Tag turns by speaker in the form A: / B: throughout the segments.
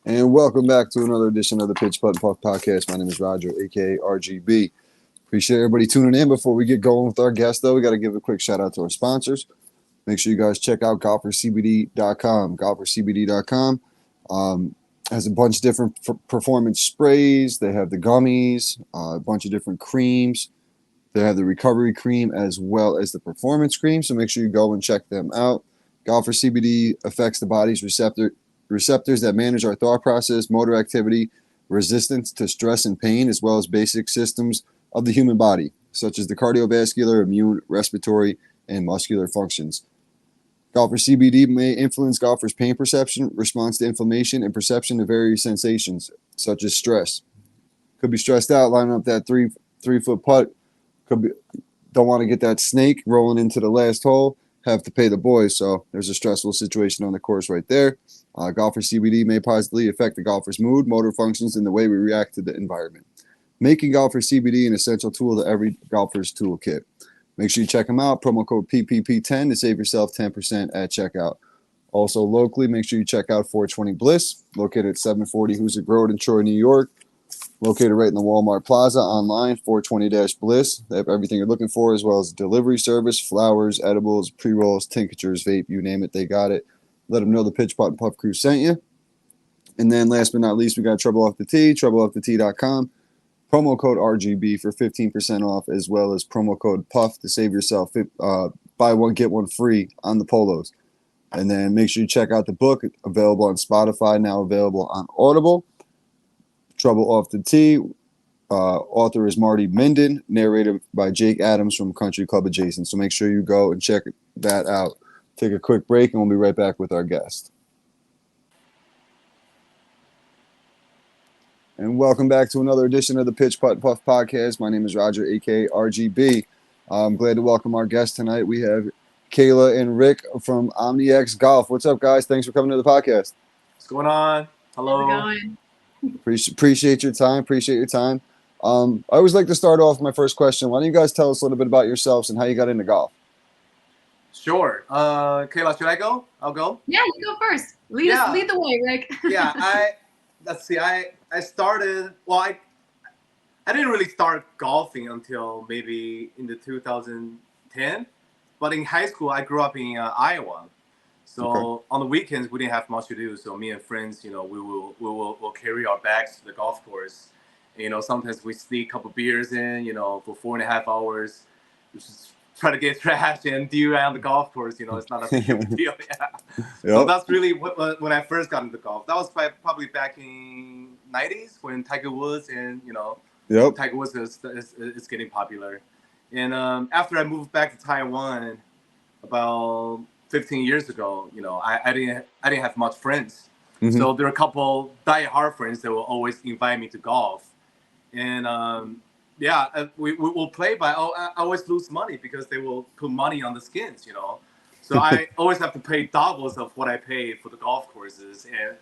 A: And welcome back to another edition of the Pitch Putt Puck Podcast. My name is Roger, aka RGB. Appreciate everybody tuning in. Before we get going with our guest, though, we got to give a quick shout out to our sponsors. Make sure you guys check out golfercbd.com. Golfercbd.com has a bunch of different performance sprays. They have the gummies, a bunch of different creams. They have the recovery cream as well as the performance cream. So make sure you go and check them out. Golfer CBD affects the body's receptors that manage our thought process, motor activity, resistance to stress and pain, as well as basic systems of the human body, such as the cardiovascular, immune, respiratory, and muscular functions. Golfer CBD may influence golfers' pain perception, response to inflammation, and perception of various sensations, such as stress. Could be stressed out lining up that three-foot putt. Could be don't want to get that snake rolling into the last hole. Have to pay the boys. So there's a stressful situation on the course right there. Golfer CBD may positively affect the golfer's mood, motor functions, and the way we react to the environment, making golfer CBD an essential tool to every golfer's toolkit. Make sure you check them out. Promo code PPP10 to save yourself 10% at checkout. Also locally, make sure you check out 420 Bliss, located at 740 Hoosick Road in Troy, New York. Located right in the Walmart Plaza. Online, 420-Bliss. They have everything you're looking for, as well as delivery service, flowers, edibles, pre-rolls, tinctures, vape, you name it, they got it. Let them know the Pitch Putt and Puff crew sent you. And then last but not least, we got Trouble Off the Tee, TroubleOffTheTee.com. Promo code RGB for 15% off, as well as promo code PUFF to save yourself buy one, get one free on the polos. And then make sure you check out the book, available on Spotify, now available on Audible. Trouble Off the Tee. Author is Marty Minden, narrated by Jake Adams from Country Club Adjacent. So make sure you go and check that out. Take a quick break, and we'll be right back with our guest. And welcome back to another edition of the Pitch Putt Puff Podcast. My name is Roger, aka RGB. I'm glad to welcome our guest tonight. We have Kaila and Rick from OmniX Golf. What's up, guys? Thanks for coming to the podcast.
B: What's going on? Hello.
C: How's it going?
A: Appreciate your time. I always like to start off with my first question. Why don't you guys tell us a little bit about yourselves and how you got into golf?
B: Sure. Kayla, should I go? I'll go.
C: Yeah, you go first. Lead the way, Rick.
B: Let's see. I started. Well, I didn't really start golfing until maybe in the 2010. But in high school, I grew up in Iowa. So on the weekends, we didn't have much to do. So me and friends, we will carry our bags to the golf course. And, sometimes we sneak a couple beers in, for 4.5 hours. We just try to get trash and do around the golf course. It's not a big deal. Yeah. Yep. So that's really when I first got into golf. That was probably back in 90s when Tiger Woods and, Tiger Woods is getting popular. And after I moved back to Taiwan about 15 years ago, I didn't have much friends. Mm-hmm. So there are a couple die-hard friends that will always invite me to golf. And we will play, but I always lose money because they will put money on the skins, So I always have to pay doubles of what I pay for the golf courses. And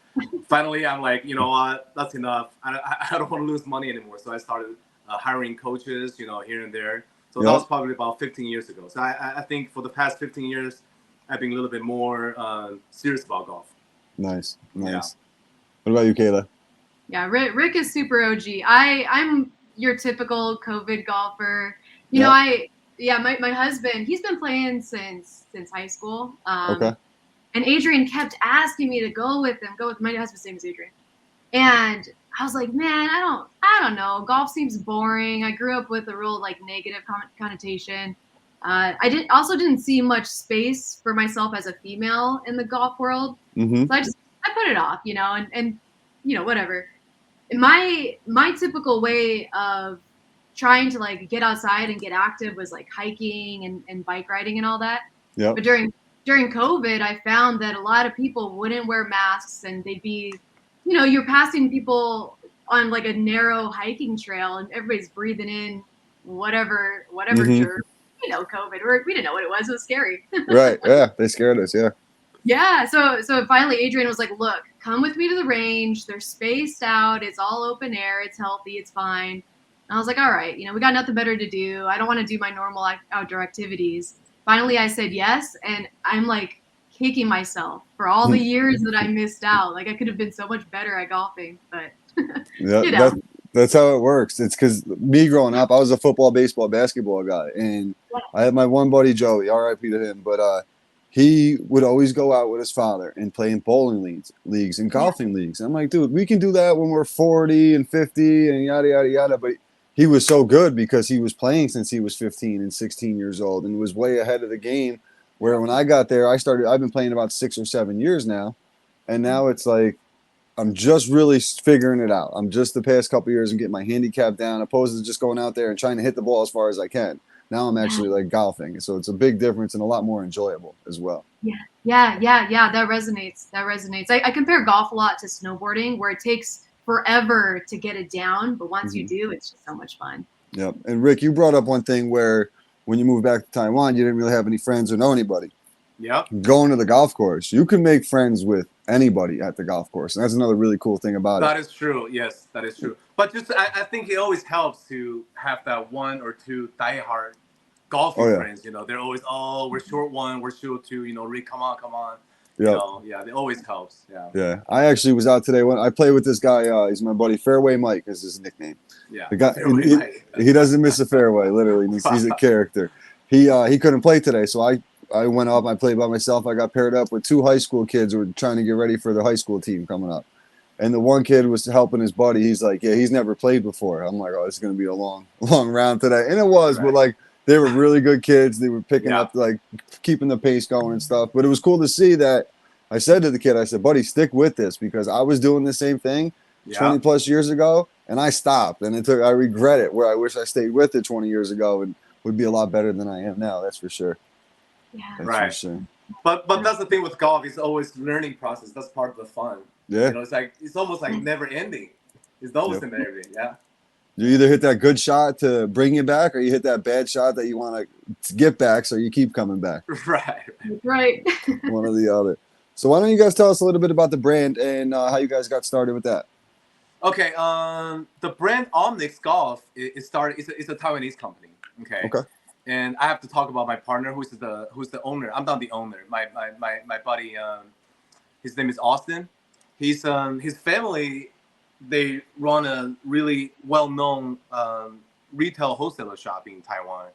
B: finally, I'm like, you know what, that's enough. I don't want to lose money anymore. So I started hiring coaches, here and there. So that was probably about 15 years ago. So I think for the past 15 years, I've been a little bit more serious about golf.
A: Nice. Yeah. What about you, Kayla?
C: Yeah, Rick is super OG. I'm your typical COVID golfer. My husband, he's been playing since high school. And Adrian kept asking me to go with him. My husband's name is Adrian. And I was like, man, I don't know. Golf seems boring. I grew up with a real negative connotation. I didn't see much space for myself as a female in the golf world. Mm-hmm. So I put it off, and whatever. My typical way of trying to get outside and get active was hiking and bike riding and all that. Yep. But during COVID, I found that a lot of people wouldn't wear masks, and they'd be, you're passing people on a narrow hiking trail, and everybody's breathing in whatever mm-hmm. Germ. COVID. We didn't know what it was. It was scary.
A: Right. Yeah. They scared us. Yeah.
C: Yeah. So finally, Adrian was like, "Look, come with me to the range. They're spaced out. It's all open air. It's healthy. It's fine." And I was like, "All right. We got nothing better to do. I don't want to do my normal outdoor activities." Finally, I said yes, and I'm kicking myself for all the years that I missed out. Like I could have been so much better at golfing, but
A: Yeah,
C: you know.
A: that's how it works. It's because me growing up, I was a football, baseball, basketball guy, and I had my one buddy Joey, R.I.P. to him, but he would always go out with his father and play in bowling leagues and golfing leagues. I'm like, dude, we can do that when we're 40 and 50 and yada yada yada. But he was so good because he was playing since he was 15 and 16 years old and was way ahead of the game. Where when I got there, I've been playing about 6 or 7 years now, and now it's like I'm just really figuring it out. I'm just the past couple of years and getting my handicap down, opposed to just going out there and trying to hit the ball as far as I can. Now I'm actually like golfing, so it's a big difference and a lot more enjoyable as well.
C: Yeah. That resonates. I compare golf a lot to snowboarding, where it takes forever to get it down, but once you do, it's just so much fun.
A: Yep. And Rick, you brought up one thing where when you moved back to Taiwan, you didn't really have any friends or know anybody.
B: Yep.
A: Going to the golf course, you can make friends with anybody at the golf course, and that's another really cool thing about it.
B: That is true. Yes, that is true. But just I think it always helps to have that one or two diehard golfing friends. You know, they're always, oh, we're short one, we're short two. You know, Rick, come on.
A: Yep.
B: You know, yeah, it always helps. Yeah.
A: Yeah. I actually was out today when I play with this guy. He's my buddy. Fairway Mike is his nickname.
B: Yeah.
A: The guy, he doesn't miss a fairway. Literally, he's a character. He couldn't play today, so I went up. I played by myself. I got paired up with 2 high school kids who were trying to get ready for the high school team coming up. And the one kid was helping his buddy. He's like, yeah, he's never played before. I'm like, oh, this is going to be a long round today. And it was, but like they were really good kids. They were picking up, like keeping the pace going and stuff. But it was cool to see that. I said to the kid, I said, buddy, stick with this, because I was doing the same thing 20 plus years ago and I stopped. And I regret it, where I wish I stayed with it 20 years ago and would be a lot better than I am now. That's for sure.
C: Yeah.
A: That's
B: right.
A: for sure.
B: But that's the thing with golf. It's always learning process. That's part of the fun.
A: Yeah.
B: You know, it's almost like never ending. It's almost never ending. Yeah.
A: You either hit that good shot to bring you back, or you hit that bad shot that you want to get back, so you keep coming back.
C: Right.
A: One or the other. So why don't you guys tell us a little bit about the brand and how you guys got started with that?
B: Okay. The brand OmniX Golf is started. It's a Taiwanese company. Okay. And I have to talk about my partner, who's the owner. I'm not the owner. My buddy. His name is Austin. He's his family. They run a really well-known retail wholesaler shop in Taiwan.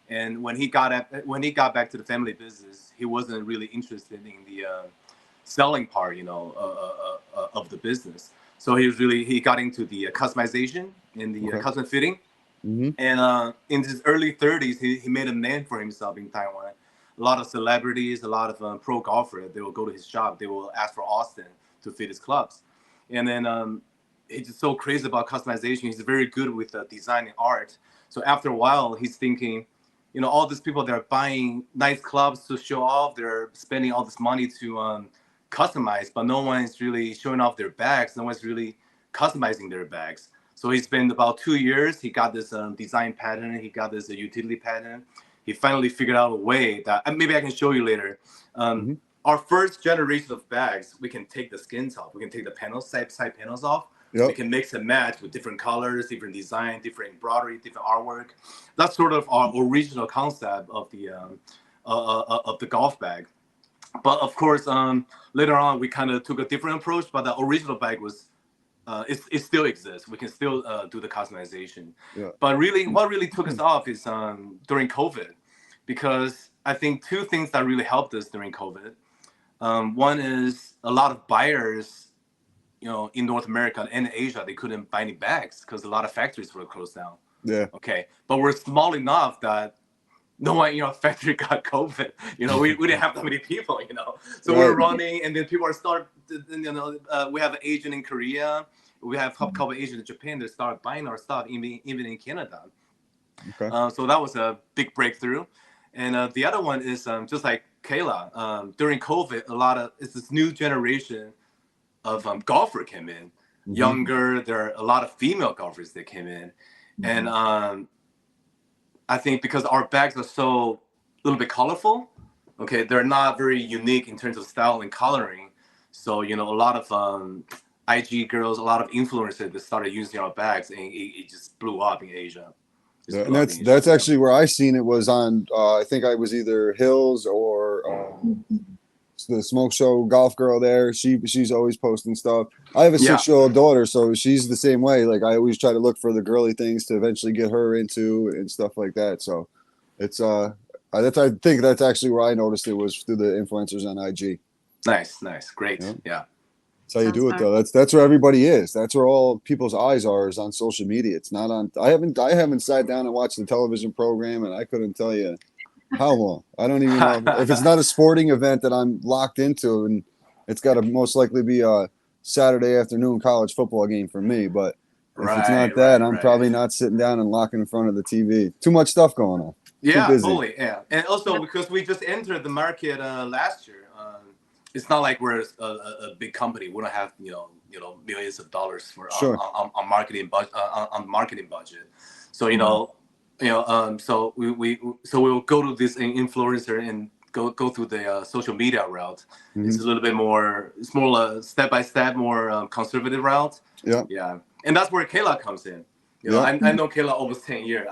B: And when he got back to the family business, he wasn't really interested in the selling part, you know, of the business. So he got into the customization and the custom fitting. And in his early 30s, he made a name for himself in Taiwan. A lot of celebrities, a lot of pro golfers, they will go to his shop. They will ask for Austin to fit his clubs. And then he's just so crazy about customization. He's very good with design and art. So after a while, he's thinking, you know, all these people that are buying nice clubs to show off, they're spending all this money to customize, but no one is really showing off their bags. No one's really customizing their bags. So he spent about 2 years. He got this design pattern. He got this utility pattern. He finally figured out a way that, and maybe I can show you later. Our first generation of bags, we can take the skins off. We can take the panels, side panels off. We can mix and match with different colors, different design, different embroidery, different artwork. That's sort of our original concept of the golf bag. But of course, later on, we kind of took a different approach. But the original bag was, it still exists. We can still do the customization. But really, what really took us off is during COVID, because I think 2 things that really helped us during COVID. One is a lot of buyers, you know, in North America and Asia, they couldn't buy any bags because a lot of factories were closed down. Okay. But we're small enough that no one in our factory got COVID. You know, we didn't have that many people, you know. So we're running, and then people are you know, we have an agent in Korea. We have a couple of agents in Japan that started buying our stuff, even in Canada. So that was a big breakthrough. And the other one is just like Kaila. During COVID, it's this new generation of golfer came in, younger. There are a lot of female golfers that came in, and I think because our bags are so a little bit colorful, okay, they're not very unique in terms of style and coloring. So you know, a lot of IG girls, a lot of influencers that started using our bags, and it just blew up in Asia.
A: And that's actually where I seen it was on. I think I was either Hills or the Smoke Show golf girl there. She's always posting stuff. I have a 6-year-old daughter, so she's the same way. Like I always try to look for the girly things to eventually get her into and stuff like that. So it's I think that's actually where I noticed it was through the influencers on IG.
B: Nice, great, yeah.
A: That's how you do it, though. That's where everybody is. That's where all people's eyes are, is on social media. It's not on. I haven't sat down and watched the television program, and I couldn't tell you how long. I don't even know if it's not a sporting event that I'm locked into, and it's got to most likely be a Saturday afternoon college football game for me. But if it's not that, I'm probably not sitting down and locking in front of the TV. Too much stuff going on.
B: Yeah, totally. Yeah, and also because we just entered the market last year. It's not like we're a big company. We don't have millions of dollars for on marketing budget on marketing budget. So so we will go to this influencer and go through the social media route. It's a little bit more. It's more step by step, more conservative route. Yeah, and that's where Kaila comes in. I know Kaila almost 10 years.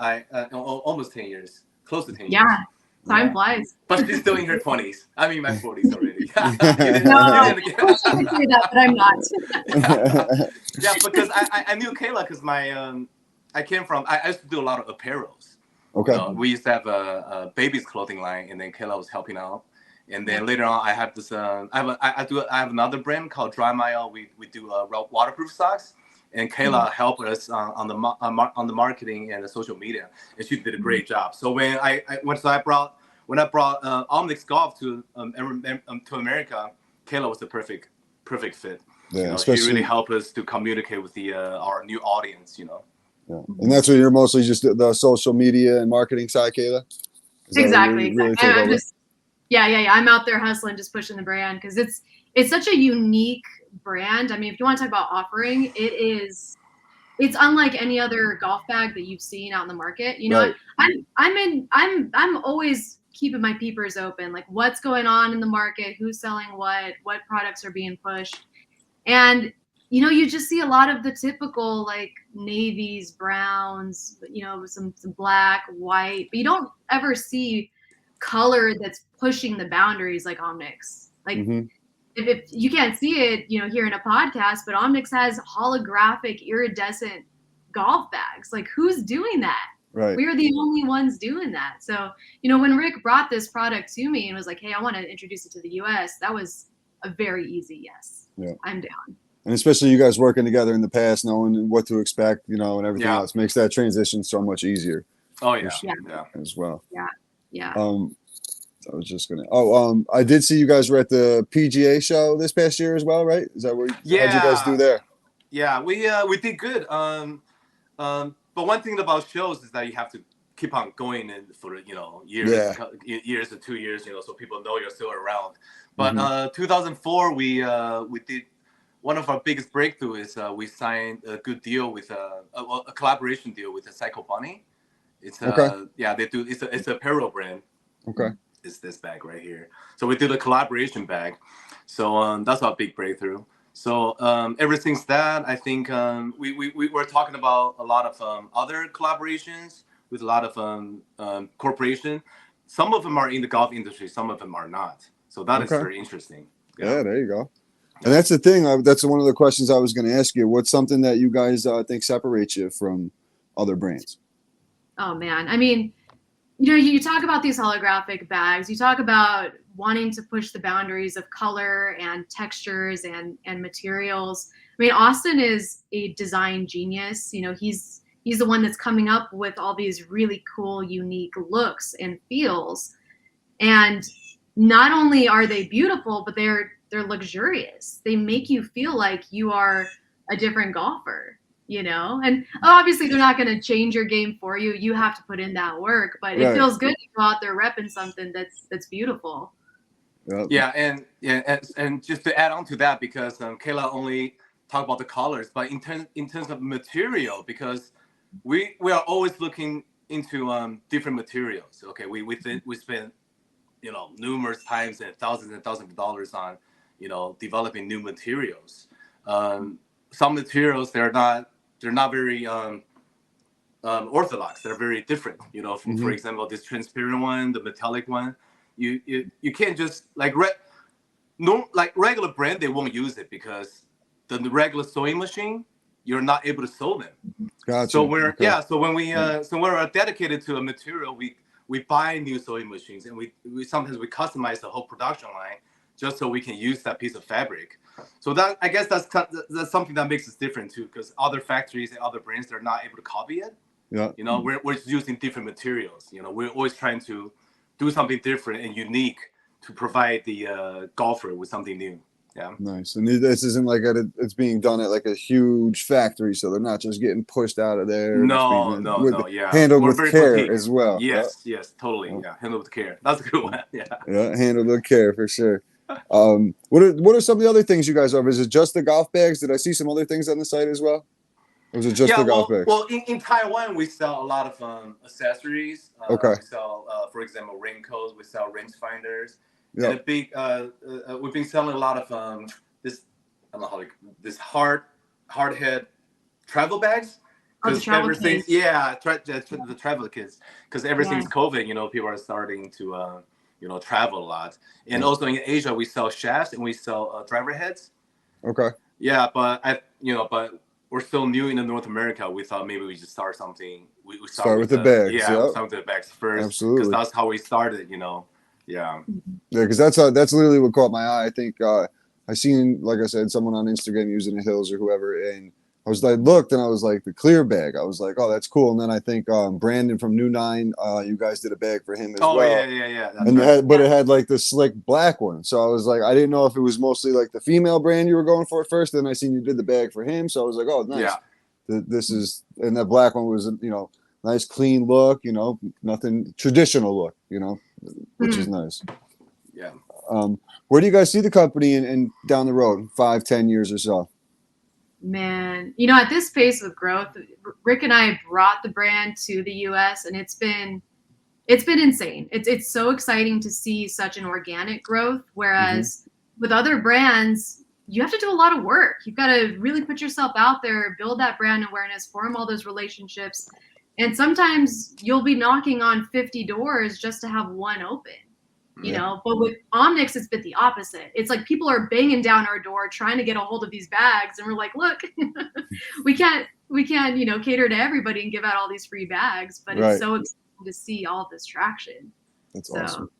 B: Almost 10 years, close to 10 years.
C: Yeah. Time flies.
B: But she's still in her 20s. I'm in my 40s already.
C: No, I wish I could say that, but I'm not.
B: Yeah, because I knew Kaila because I used to do a lot of apparels.
A: Okay.
B: We used to have a baby's clothing line, and then Kaila was helping out. And then later on, I have this. I have another brand called Dry Mile. We do waterproof socks. And Kaila helped us on the marketing and the social media, and she did a great job. So when I brought OmniX Golf to America, Kaila was the perfect fit.
A: Yeah,
B: she really helped us to communicate with our new audience.
A: Yeah. And that's what you're mostly just the social media and marketing side, Kaila.
C: Exactly. I'm just I'm out there hustling, just pushing the brand because it's such a unique brand. I mean, if you want to talk about offering, it's unlike any other golf bag that you've seen out in the market. I'm always keeping my peepers open, like what's going on in the market, who's selling what products are being pushed. And you just see a lot of the typical like navies, browns, some black, white, but you don't ever see color that's pushing the boundaries like OmniX. Like if you can't see it, here in a podcast, but OmniX has holographic iridescent golf bags. Like who's doing that?
A: Right.
C: We're the only ones doing that. So, when Rick brought this product to me and was like, hey, I want to introduce it to the US, that was a very easy yes. Yeah. I'm down.
A: And especially you guys working together in the past, knowing what to expect, and everything else makes that transition so much easier.
B: Oh, yeah.
A: As well.
C: Yeah.
A: I was just gonna. I did see you guys were at the PGA show this past year as well, right? Is that where?
B: Yeah.
A: How'd you guys do there?
B: Yeah, we did good. But one thing about shows is that you have to keep on going in for years or 2 years, so people know you're still around. But 2004, we did one of our biggest breakthroughs. We signed a good deal with a collaboration deal with the Psycho Bunny. It's they do. It's a apparel brand.
A: Okay.
B: Is this bag right here. So we did a collaboration bag. So that's our big breakthrough. So ever since that, I think we were talking about a lot of other collaborations with a lot of corporations. Some of them are in the golf industry, some of them are not. So that is very interesting.
A: Yeah, there you go. And that's the thing. That's one of the questions I was going to ask you. What's something that you guys think separates you from other brands?
C: Oh, man. I mean, you talk about these holographic bags. You talk about wanting to push the boundaries of color and textures and materials. I mean, Austin is a design genius. He's the one that's coming up with all these really cool, unique looks and feels. And not only are they beautiful, but they're luxurious. They make you feel like you are a different golfer. And obviously they're not going to change your game for you. You have to put in that work, but it feels good to go out there repping something that's beautiful.
B: Yeah. And just to add on to that, because Kaila only talked about the colors, but in terms of material, because we are always looking into different materials. Okay. We spend, numerous times and thousands of dollars on, developing new materials. Some materials, they're not very orthodox. They're very different. For example, this transparent one, the metallic one. You can't just like no, like regular brand, they won't use it because the regular sewing machine, you're not able to sew them.
A: Gotcha.
B: So we're so when we're dedicated to a material, we buy new sewing machines, and we sometimes we customize the whole production line just so we can use that piece of fabric. So that, I guess that's something that makes us different too, because other factories and other brands, they're not able to copy it.
A: Yeah.
B: You know, we're using different materials. You know, we're always trying to do something different and unique to provide the golfer with something new. Yeah.
A: Nice. And this isn't like it's being done at like a huge factory, so they're not just getting pushed out of there.
B: No. Yeah.
A: Handled
B: We're
A: with
B: very
A: care
B: boutique.
A: as well.
B: Yes, totally. Yeah, handled with care. That's a good one. Yeah.
A: Yeah, handled with care for sure. What are some of the other things you guys offer? Is it just the golf bags? Did I see some other things on the site as well? Or was it just the golf bags?
B: Well, in Taiwan, we sell a lot of accessories.
A: Okay.
B: We sell, for example, raincoats. We sell range finders.
A: Yep.
B: And a big, we've been selling a lot of this, I don't know how to, this hard head travel bags.
C: The travel kits.
B: Yeah, the travel kits. Because ever since COVID, you know, people are starting to, you know, travel a lot. And also in Asia, we sell shafts and we sell driver heads.
A: Okay.
B: Yeah, but but we're still new in North America. We thought maybe we should start something. We
A: start with the bags.
B: Yeah,
A: yep.
B: we start with the bags first.
A: Absolutely.
B: Because that's how we started, you know. Yeah.
A: Yeah, because that's literally what caught my eye. I think I seen, like I said, someone on Instagram using a Hills or whoever, and I looked and I was like, the clear bag. I was like, oh, that's cool. And then I think Brandon from New Nine, you guys did a bag for him as well.
B: Oh yeah.
A: And it had like the slick black one. So I was like, I didn't know if it was mostly like the female brand you were going for at first. Then I seen you did the bag for him, so I was like, oh, nice.
B: Yeah.
A: This is, and that black one was, you know, nice clean look. You know, nothing traditional look. You know, which is nice.
B: Yeah.
A: Where do you guys see the company in down the road, 5-10 years or so?
C: Man, you know, at this pace of growth, Rick and I brought the brand to the US, and it's been insane. It's so exciting to see such an organic growth, whereas with other brands, you have to do a lot of work. You've got to really put yourself out there, build that brand awareness, form all those relationships. And sometimes you'll be knocking on 50 doors just to have one open. You know, but with OmniX, it's been the opposite. It's like people are banging down our door trying to get a hold of these bags, and we're like, look, we can't, you know, cater to everybody and give out all these free bags. But it's so exciting to see all this traction.
A: That's awesome.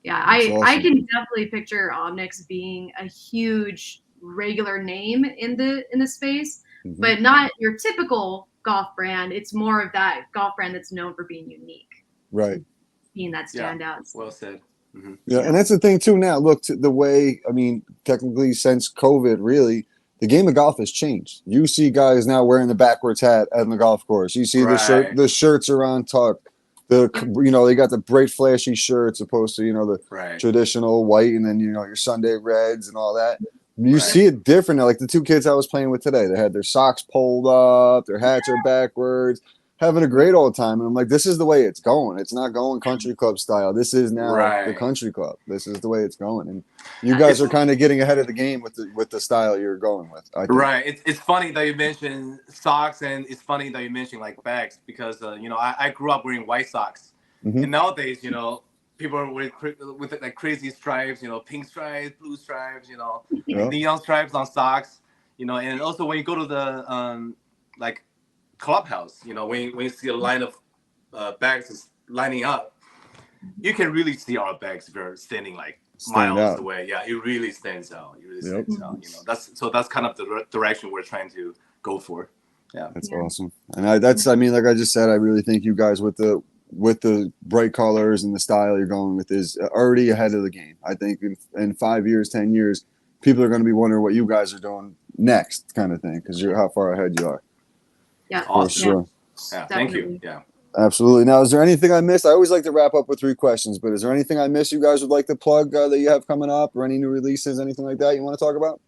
C: Yeah, I can definitely picture OmniX being a huge regular name in the space, but not your typical golf brand. It's more of that golf brand that's known for being unique.
A: Right.
C: Being that standout.
B: Yeah, well said.
A: Yeah, and that's the thing too. Now, look, the way, I mean, technically since COVID, really, the game of golf has changed. You see guys now wearing the backwards hat on the golf course. You see the shirts are on tuck. You know, they got the bright flashy shirts opposed to, you know, the traditional white, and then, you know, your Sunday reds and all that. You see it different now. Like the two kids I was playing with today, they had their socks pulled up, their hats are backwards, having a great old time. And I'm like, this is the way it's going. It's not going country club style. This is now the country club. This is the way it's going. And you guys are kind of getting ahead of the game with the style you're going with.
B: Right. It's funny that you mentioned socks, and it's funny that you mentioned like bags, because you know, I grew up wearing white socks, and nowadays, you know, people are with like crazy stripes, you know, pink stripes, blue stripes, you know, neon stripes on socks, you know. And also when you go to the like clubhouse, you know, when you see a line of bags lining up, you can really see our bags if you're standing like miles away. Yeah, it really stands out. It really stands out. You know, that's kind of the direction we're trying to go for. Yeah,
A: that's awesome. And I mean, like I just said, I really think you guys with the bright colors and the style you're going with is already ahead of the game. I think in 5 years, 10 years, people are going to be wondering what you guys are doing next, kind of thing, because you're how far ahead you are.
C: Yeah,
B: awesome.
A: Sure.
B: Yeah, thank you. Yeah,
A: absolutely. Now, is there anything I missed? I always like to wrap up with 3 questions, but is there anything I missed you guys would like to plug that you have coming up, or any new releases, anything like that you want to talk about?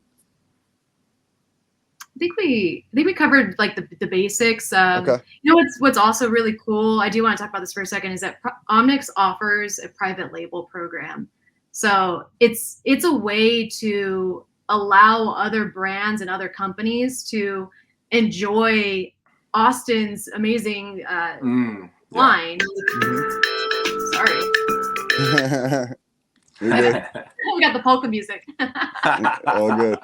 C: I think we covered like the basics.
A: Okay.
C: You know what's also really cool, I do want to talk about this for a second, is that OmniX offers a private label program. So it's a way to allow other brands and other companies to enjoy Austin's amazing line. Sorry.
A: You're good.
C: we got the polka music.
A: All good.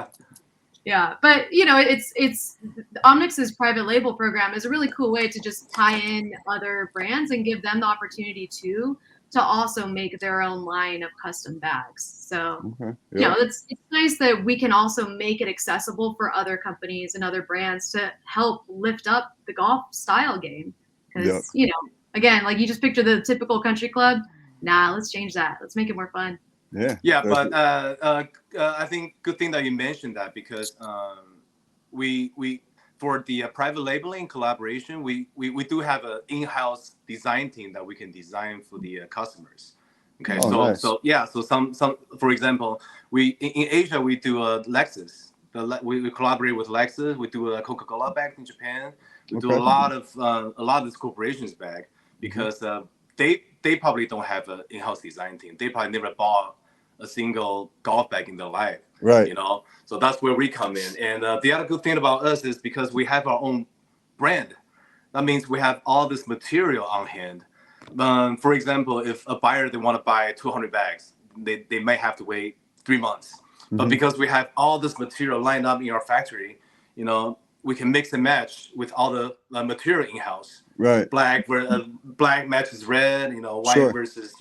C: Yeah, but it's OmniX's private label program is a really cool way to just tie in other brands and give them the opportunity to also make their own line of custom bags. So it's nice that we can also make it accessible for other companies and other brands to help lift up the golf style game. Because again, like you just picture the typical country club. Nah, let's change that. Let's make it more fun.
B: Yeah, but I think good thing that you mentioned that, because we for the private labeling collaboration, we do have an in-house design team that we can design for the customers. Okay,
A: nice.
B: so some for example, in Asia we do Lexus. We collaborate with Lexus. We do a Coca-Cola bag in Japan. We do a lot of these corporations bag, because they probably don't have an in-house design team. They probably never bought a single golf bag in their life,
A: right?
B: So that's where we come in. And the other good thing about us is because we have our own brand. That means we have all this material on hand. For example, if a buyer, they want to buy 200 bags, they might have to wait 3 months. But because we have all this material lined up in our factory, we can mix and match with all the material in-house.
A: Right.
B: Black matches red, white versus,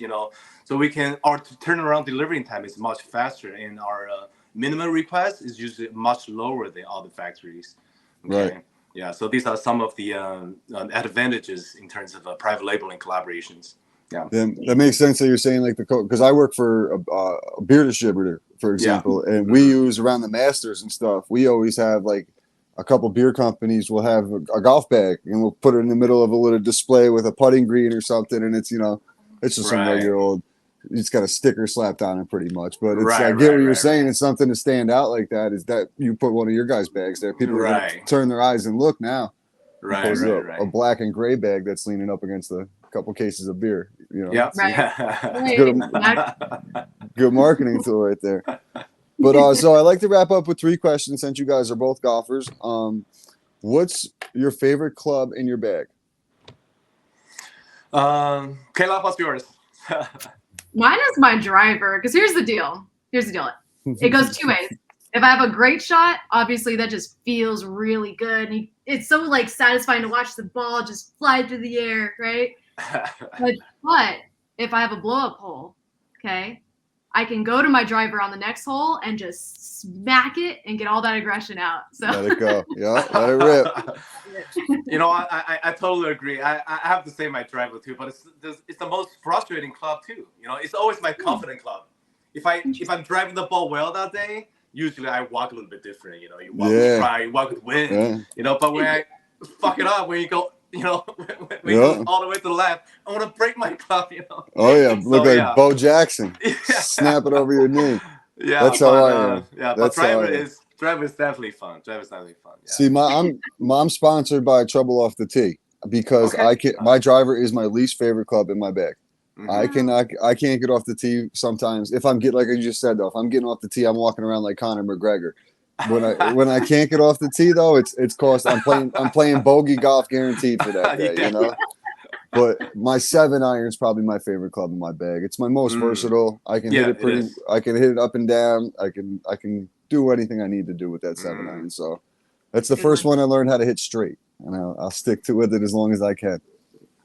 B: so our turnaround delivery time is much faster, and our minimum request is usually much lower than other factories. Okay? Right. Yeah. So these are some of the advantages in terms of private labeling collaborations. Yeah.
A: That makes sense that you're saying like because I work for a beer distributor, for example, and we use around the Masters and stuff. We always have like a couple beer companies will have a golf bag, and we'll put it in the middle of a little display with a putting green or something, and it's it's just some regular old. You just got a sticker slapped on it, pretty much. But it's I get what you're saying. It's something to stand out like that. Is that you put one of your guys' bags there? People are gonna turn their eyes and look now.
B: Right.
A: A black and gray bag that's leaning up against a couple cases of beer.
B: Yeah.
A: Good marketing tool right there. But so I like to wrap up with 3 questions, since you guys are both golfers. What's your favorite club in your bag?
B: Kaila, what's yours?
C: Mine is my driver, because here's the deal. It goes 2 ways. If I have a great shot, obviously that just feels really good. And it's so like satisfying to watch the ball just fly through the air, right? But if I have a blow-up hole, okay, I can go to my driver on the next hole and just smack it and get all that aggression out. So
A: let it go. Yeah, let it rip.
B: I totally agree. I have to say my driver too, but it's the most frustrating club too. It's always my confident club. If I'm driving the ball well that day, usually I walk a little bit different. You walk with pride, you walk with wind. But when I fuck it up, when you go, when you go all the way to the left, I want to break my club.
A: Oh yeah, look like Bo Jackson. Snap it over your knee.
B: Yeah,
A: that's how I am.
B: Yeah, but driver is definitely fun. Yeah.
A: See, I'm sponsored by Trouble Off the Tee, because my driver is my least favorite club in my bag. I can't get off the tee sometimes. If I'm getting, like you just said though, if I'm getting off the tee, I'm walking around like Conor McGregor. When I can't get off the tee though, it's cost. I'm playing bogey golf guaranteed for that day, But my 7-iron is probably my favorite club in my bag. It's my most versatile. I can hit it I can hit it up and down. I can do anything I need to do with that 7-iron. So that's the first one I learned how to hit straight, and I'll stick to with it as long as I can.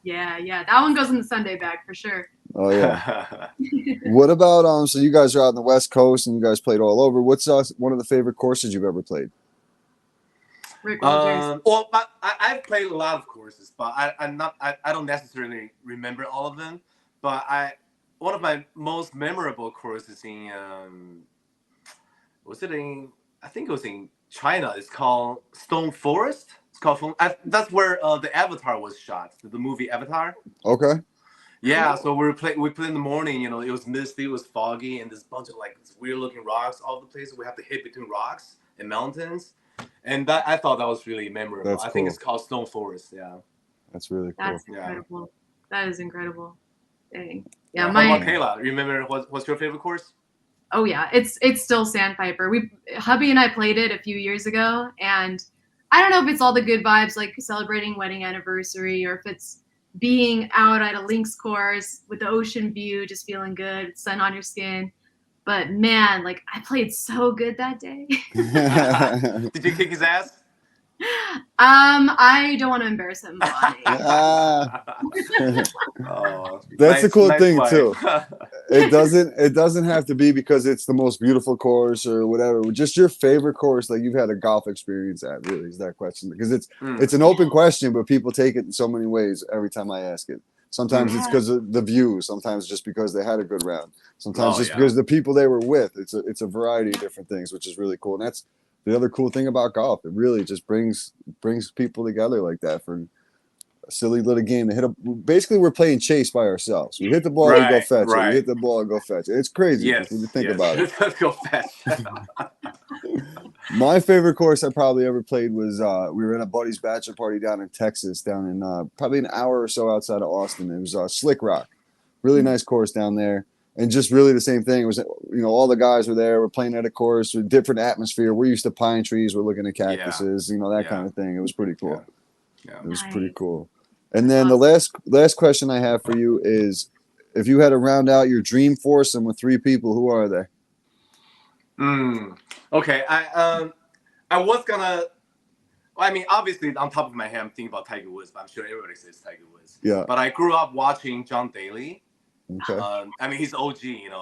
C: Yeah, that one goes in the Sunday bag for sure.
A: Oh yeah. What about so you guys are out on the West Coast and you guys played all over. What's one of the favorite courses you've ever played?
C: Rick,
B: well, I've played a lot of courses, but I don't necessarily remember all of them. But one of my most memorable courses in I think it was in China. It's called Stone Forest. That's where the Avatar was shot, the movie Avatar.
A: Okay.
B: Yeah, so we played in the morning. It was misty, it was foggy, and this bunch of this weird looking rocks all over the place. We have to hit between rocks and mountains, and I thought that was really memorable.
A: That's
B: I think it's called Stone Forest. Yeah,
A: that's really cool.
C: That's incredible. That is incredible. Dang.
B: Yeah. How about Kaila? Remember what's your favorite course?
C: Oh yeah, it's still Sandpiper. Hubby and I played it a few years ago, and I don't know if it's all the good vibes, like celebrating wedding anniversary, or if it's being out at a links course with the ocean view, just feeling good, sun on your skin. But man, like I played so good that day.
B: Did you kick his ass?
C: I don't want to embarrass him.
B: Oh,
A: That's the cool
B: nice
A: thing
B: wife.
A: too. It doesn't have to be because it's the most beautiful course or whatever. Just your favorite course that you've had a golf experience at. Really, is that question? Because it's an open question, but people take it in so many ways every time I ask it. Sometimes it's because of the view. Sometimes just because they had a good round. Sometimes because the people they were with. It's a variety of different things, which is really cool. And that's the other cool thing about golf. It really just brings people together like that for a silly little game to hit. Basically, we're playing chase by ourselves. We hit the ball, we go fetch it. We hit the ball, and go fetch it. It's crazy when you think about it.
B: Let's go fetch.
A: My favorite course I probably ever played was we were in a buddy's bachelor party down in Texas, down in probably an hour or so outside of Austin. It was Slick Rock, really nice course down there, and just really the same thing. It was all the guys were there. We're playing at a course with different atmosphere. We're used to pine trees. We're looking at cactuses, that kind of thing. It was pretty cool. Yeah. It was pretty cool. And then the last question I have for you is, if you had to round out your dream foursome with 3 people, who are they?
B: Okay, I was gonna. Well, I mean, obviously, on top of my head, I'm thinking about Tiger Woods, but I'm sure everybody says Tiger Woods.
A: Yeah.
B: But I grew up watching John Daly.
A: Okay.
B: I mean, he's OG,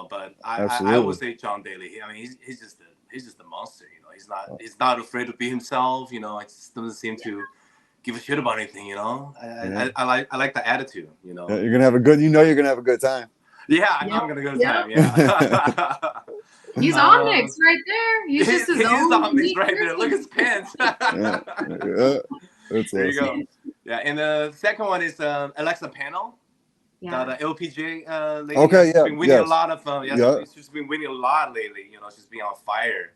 B: but I would say John Daly. I mean, he's just a monster. He's not afraid to be himself. It just doesn't seem to give a shit about anything. I like the attitude.
A: You're gonna have a good. You're gonna have a good time.
B: Yeah, I know I'm gonna go to time. Yeah.
C: He's OmniX right there. He's just his own.
B: OmniX right there. Look at his pants.
A: That's
B: there
A: awesome.
B: you go. Yeah, and the second one is Alexa Panel. The LPGA lady.
A: Okay,
B: she's been winning a lot of. She's been winning a lot lately. She's been on fire.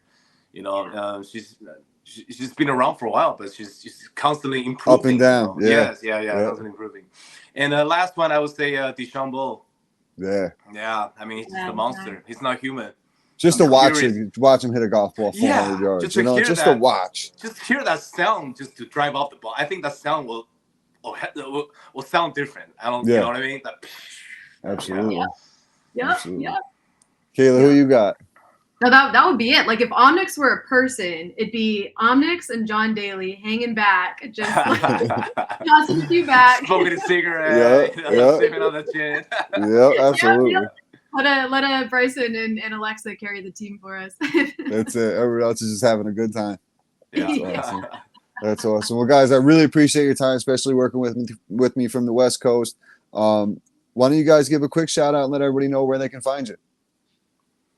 B: She's been around for a while, but she's constantly improving.
A: Up and down.
B: Yes, constantly improving. And the last one, I would say DeChambeau.
A: Yeah.
B: Yeah, I mean, he's just a monster. He's not human.
A: Just to watch him hit a golf ball 400 yards. Just to watch.
B: Just hear that sound, just to drive off the ball. I think that sound will sound different. I don't. You know what I mean?
A: Absolutely.
C: Yeah.
A: Kaila, who you got?
C: No, that would be it. Like if OmniX were a person, it'd be OmniX and John Daly hanging back, just tossing a few back,
B: smoking a cigarette, sipping on the chin.
A: Absolutely.
C: Let a Bryson and Alexa carry the team for us.
A: That's it. Everyone else is just having a good time.
B: That's
A: awesome. That's awesome. Well, guys, I really appreciate your time, especially working with me from the West Coast. Why don't you guys give a quick shout out and let everybody know where they can find you?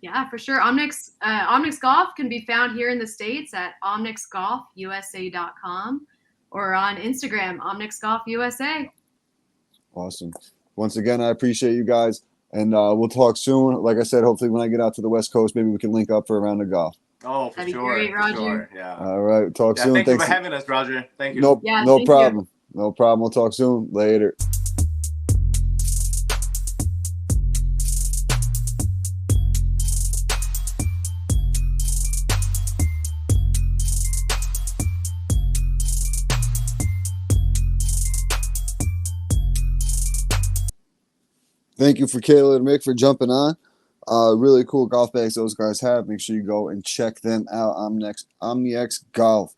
C: Yeah, for sure. OmniX Golf can be found here in the States at omnixgolfusa.com or on Instagram, OmniX Golf USA.
A: Awesome. Once again, I appreciate you guys, and we'll talk soon. Like I said, hopefully when I get out to the West Coast, maybe we can link up for a round of golf.
B: Oh, for
C: That'd
B: sure.
C: be great, Roger.
B: Sure. Yeah.
A: All right. Talk soon.
B: Thank you for having us, Roger. Thank you.
A: No problem.
C: You.
A: No problem. We'll talk soon. Later. Thank you for Kaila and Rick for jumping on. Really cool golf bags those guys have. Make sure you go and check them out. OmniX Golf.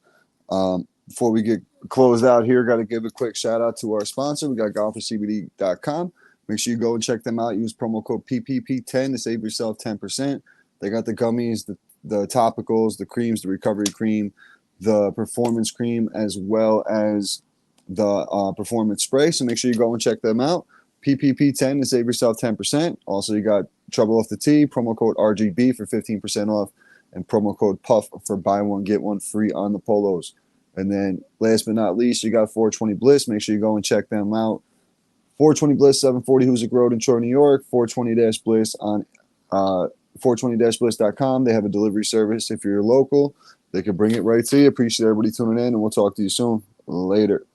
A: Before we get closed out here, got to give a quick shout out to our sponsor. We got golfercbd.com. Make sure you go and check them out. Use promo code PPP10 to save yourself 10%. They got the gummies, the topicals, the creams, the recovery cream, the performance cream, as well as the performance spray. So make sure you go and check them out. PPP10 to save yourself 10%. Also, you got Trouble Off the Tee, promo code RGB for 15% off, and promo code PUFF for buy one, get one free on the polos. And then last but not least, you got 420 Bliss. Make sure you go and check them out. 420 Bliss, 740 Hoosick Road in Troy, New York. 420-Bliss on 420-Bliss.com. They have a delivery service. If you're local, they can bring it right to you. Appreciate everybody tuning in, and we'll talk to you soon. Later.